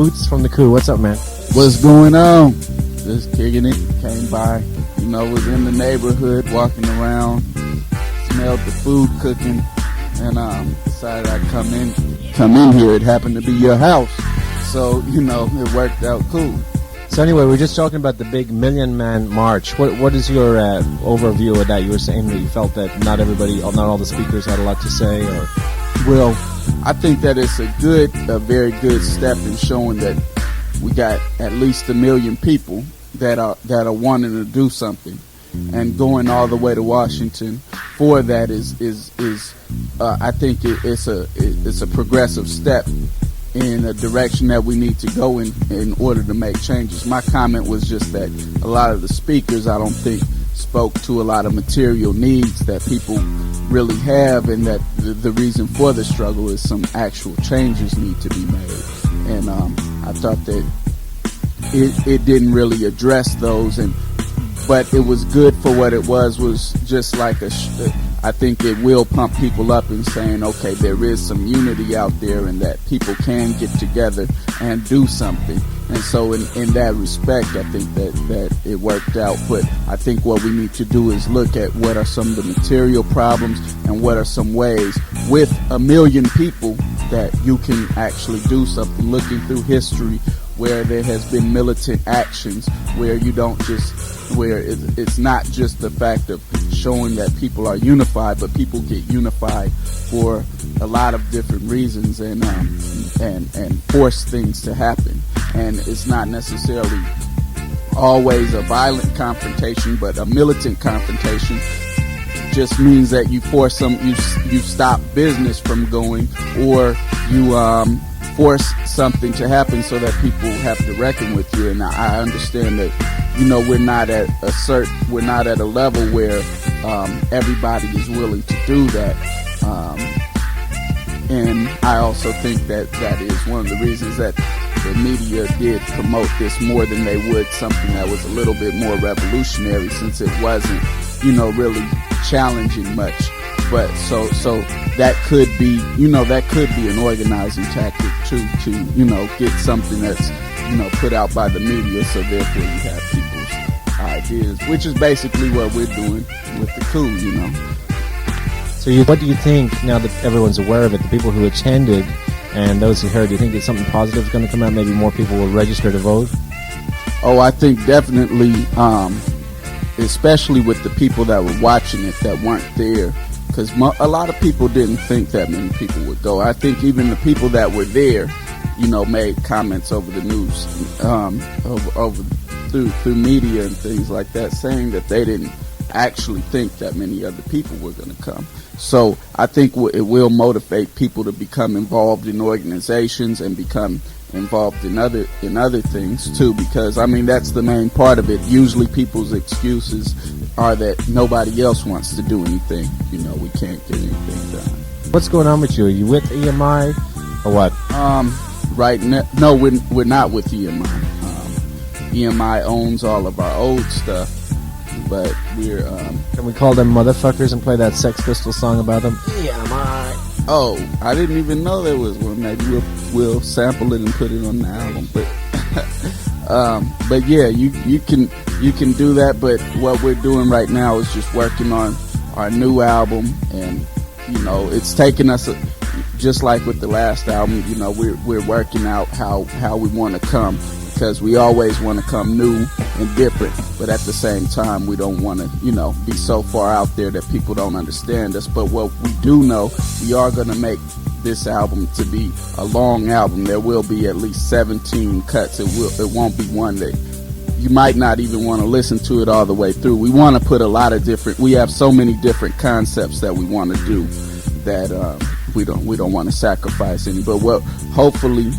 Boots from the Coup. What's up, man? What's going on? Just kicking it. Came by, was in the neighborhood, walking around, smelled the food cooking, and decided I'd come in here. It happened to be your house, so it worked out cool. So anyway, we're just talking about the big Million Man March. What is your overview of that? You were saying that you felt that not all the speakers had a lot to say, or? Well, I think that it's a very good step in showing that we got at least 1 million people that are wanting to do something, and going all the way to Washington for that is I think it's a progressive step in a direction that we need to go in order to make changes. My comment was just that a lot of the speakers, I don't think, spoke to a lot of material needs that people really have, and that the reason for the struggle is some actual changes need to be made. And I thought that it didn't really address those, but it was good for what it was just like I think it will pump people up in saying, okay, there is some unity out there, and that people can get together and do something. And so in that respect, I think that it worked out. But I think what we need to do is look at what are some of the material problems and what are some ways with 1 million people that you can actually do something. Looking through history where there has been militant actions, where it's not just the fact of showing that people are unified, but people get unified for a lot of different reasons, and force things to happen. And it's not necessarily always a violent confrontation, but a militant confrontation just means that you force you stop business from going, or you force something to happen so that people have to reckon with you. And I understand that we're not at a level where everybody is willing to do that, and I also think that is one of the reasons that the media did promote this more than they would something that was a little bit more revolutionary, since it wasn't really challenging much. But so that could be an organizing tactic too, to get something that's put out by the media, so therefore you have people's ideas, which is basically what we're doing with the coup. So what do you think, now that everyone's aware of it, the people who attended and those who heard, do you think that something positive is going to come out? Maybe more people will register to vote? Oh, I think definitely, especially with the people that were watching it that weren't there, because a lot of people didn't think that many people would go. I think even the people that were there, made comments over the news, through media and things like that, saying that they didn't actually think that many other people were going to come. So I think it will motivate people to become involved in organizations and become involved in other things too, because that's the main part of it. Usually people's excuses are that nobody else wants to do anything. We can't get anything done. What's going on with you? Are you with EMI or what? Right now, no, we're not with EMI. EMI owns all of our old stuff, but we're Can we call them motherfuckers and play that Sex Pistols song about them? EMI. Oh, I didn't even know there was one. Maybe we'll sample it and put it on the album. But yeah, you can do that. But what we're doing right now is just working on our new album, and it's taken us just like with the last album. We're working out how we want to come, because we always want to come new and different, but at the same time we don't want to be so far out there that people don't understand us. But what we do know, we are going to make this album to be a long album. There will be at least 17 cuts. It won't be one that you might not even want to listen to it all the way through. We want to put a lot of we have so many different concepts that we want to do that we don't want to sacrifice any. But hopefully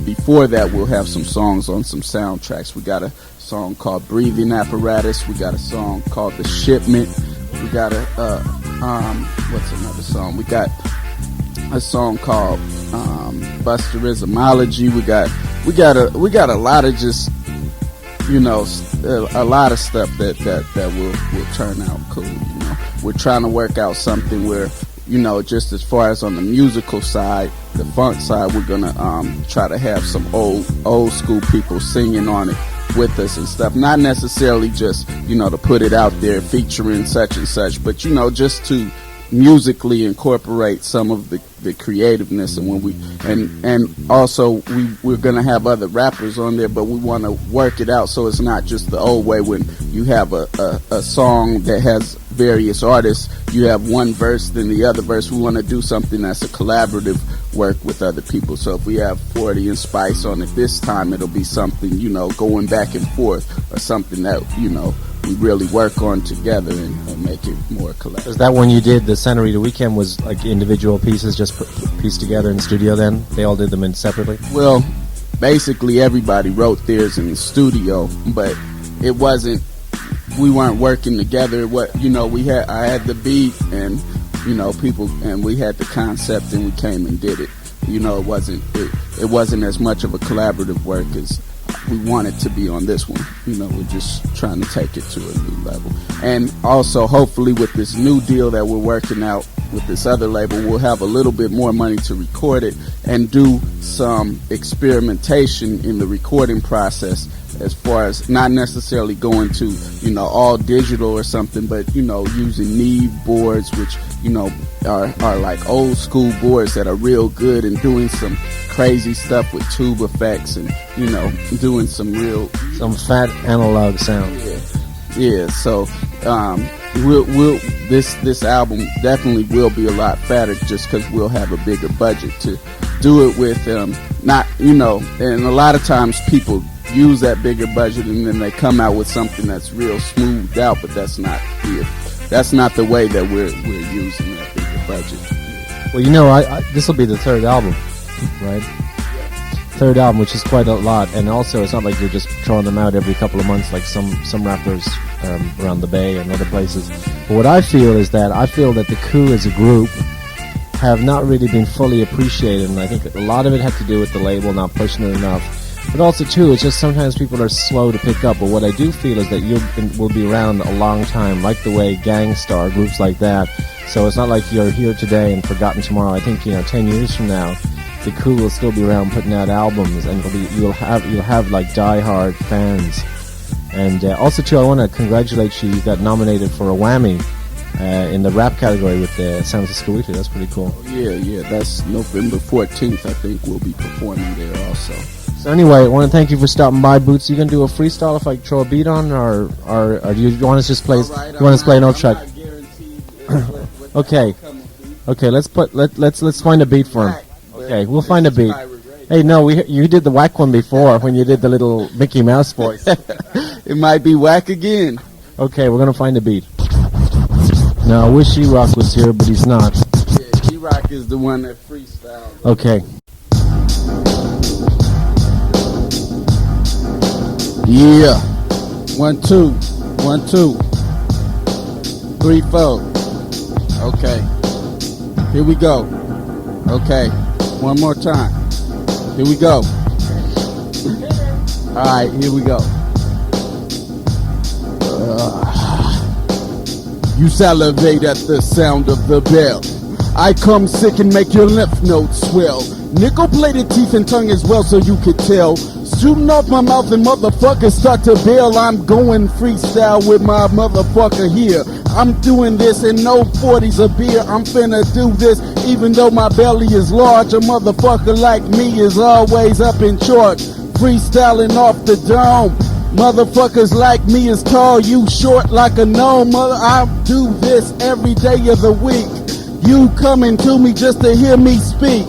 before that we'll have some songs on some soundtracks. We got a song called Breathing Apparatus. We got a song called The Shipment. We got what's another song? We got a song called Busterismology. We got a lot of just a lot of stuff that will turn out cool. We're trying to work out something where just as far as on the musical side, the funk side, we're gonna try to have some old school people singing on it with us and stuff. Not necessarily just, to put it out there featuring such and such, but just to musically incorporate some of the creativeness. And when and also we're gonna have other rappers on there, but we want to work it out so it's not just the old way when you have a song that has various artists, you have one verse then the other verse. We want to do something that's a collaborative work with other people. So if we have 40 and Spice on it this time, it'll be something, going back and forth, or something that we really work on together and make it more collaborative. Is that when you did the Senorita Weekend was like individual pieces just pieced together in the studio then? They all did them in separately? Well, basically everybody wrote theirs in the studio, but it wasn't, we weren't working together. I had the beat and, people, and we had the concept and we came and did it. It wasn't as much of a collaborative work as we wanted to be on this one. We're just trying to take it to a new level. And also, hopefully, with this new deal that we're working out with this other label, we'll have a little bit more money to record it and do some experimentation in the recording process, as far as not necessarily going to, all digital or something, but, using Neve boards, which, are like old school boards that are real good, and doing some crazy stuff with tube effects and, doing some fat analog sound. Yeah. So, this album definitely will be a lot fatter just because we'll have a bigger budget to do it with. And a lot of times people use that bigger budget and then they come out with something that's real smoothed out, but that's not the way that we're using that bigger budget. Well, this will be the third album, right? Third album, which is quite a lot, and also it's not like you're just throwing them out every couple of months like some rappers around the Bay and other places. But what I feel is that the Coup as a group have not really been fully appreciated, and I think a lot of it had to do with the label not pushing it enough. But also, too, it's just sometimes people are slow to pick up. But what I do feel is that will be around a long time, like the way Gangstar, groups like that. So it's not like you're here today and forgotten tomorrow. I think 10 years from now, the Coup will still be around putting out albums, and you'll have like diehard fans. And also, too, I want to congratulate you. You got nominated for a Whammy in the rap category with the San Francisco Weekly. That's pretty cool. Yeah. That's November 14th. I think we'll be performing there also. So anyway, I want to thank you for stopping by, Boots. You gonna do a freestyle if I throw a beat on, or do you want us to just play? Right, you want us to play an old track? Okay. Let's find a beat for him. Okay, we'll find a beat. Hey, no, you did the whack one before when you did the little Mickey Mouse voice. It might be whack again. Okay, we're gonna find a beat. Now I wish E-Roc was here, but he's not. Yeah, E-Roc is the one that freestyled. Okay. Yeah. 1, 2, 1, 2, 3, 4. Okay. Here we go. Okay. One more time. Here we go. Alright, here we go. You salivate at the sound of the bell. I come sick and make your lymph nodes swell. Nickel-plated teeth and tongue as well, so you could tell. Shooting off my mouth and motherfuckers start to bail. I'm going freestyle with my motherfucker here. I'm doing this in no 40s of beer. I'm finna do this even though my belly is large. A motherfucker like me is always up in charge. Freestyling off the dome. Motherfuckers like me is tall, you short like a gnome. I do this every day of the week. You coming to me just to hear me speak.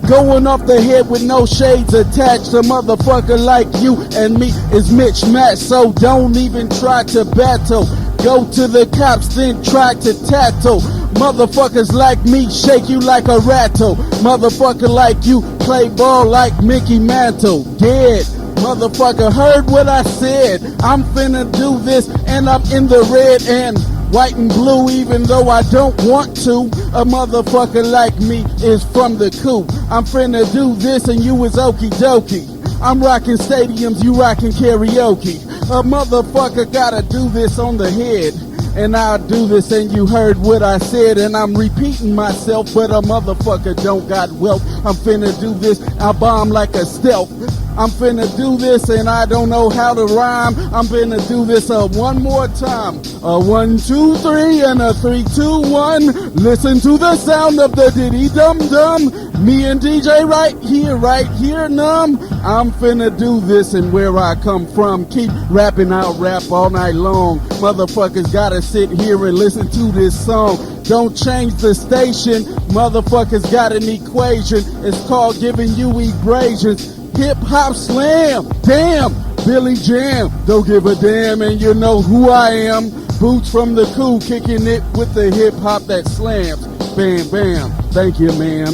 Going off the head with no shades attached. A motherfucker like you and me is mismatched, so don't even try to battle. Go to the cops, then try to tackle. Motherfuckers like me shake you like a rattle. Motherfucker like you play ball like Mickey Mantle. Dead. Motherfucker heard what I said. I'm finna do this and I'm in the red and white and blue even though I don't want to. A motherfucker like me is from the Coup. I'm finna do this and you is okie dokie. I'm rocking stadiums, you rocking karaoke. A motherfucker gotta do this on the head. and I'll do this, and you heard what I said, and I'm repeating myself, but a motherfucker don't got wealth. I'm finna do this, I bomb like a stealth. I'm finna do this, and I don't know how to rhyme. I'm finna do this one more time. 1, 2, 3, and a 3, 2, 1. Listen to the sound of the diddy dum dum. Me and DJ right here, numb. I'm finna do this, and where I come from, keep rapping, I'll rap all night long. Motherfuckers gotta sit here and listen to this song. Don't change the station. Motherfuckers got an equation. It's called giving you abrasions. HipHopSlam, damn, Billy Jam, don't give a damn, and you know who I am. Boots from the Coup, kicking it with the hip hop that slams. Bam, bam, thank you, ma'am.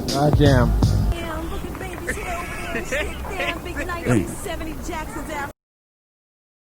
Goddamn. Damn, look at baby, sit over there and shit. Damn, big 1970 Jackson's after.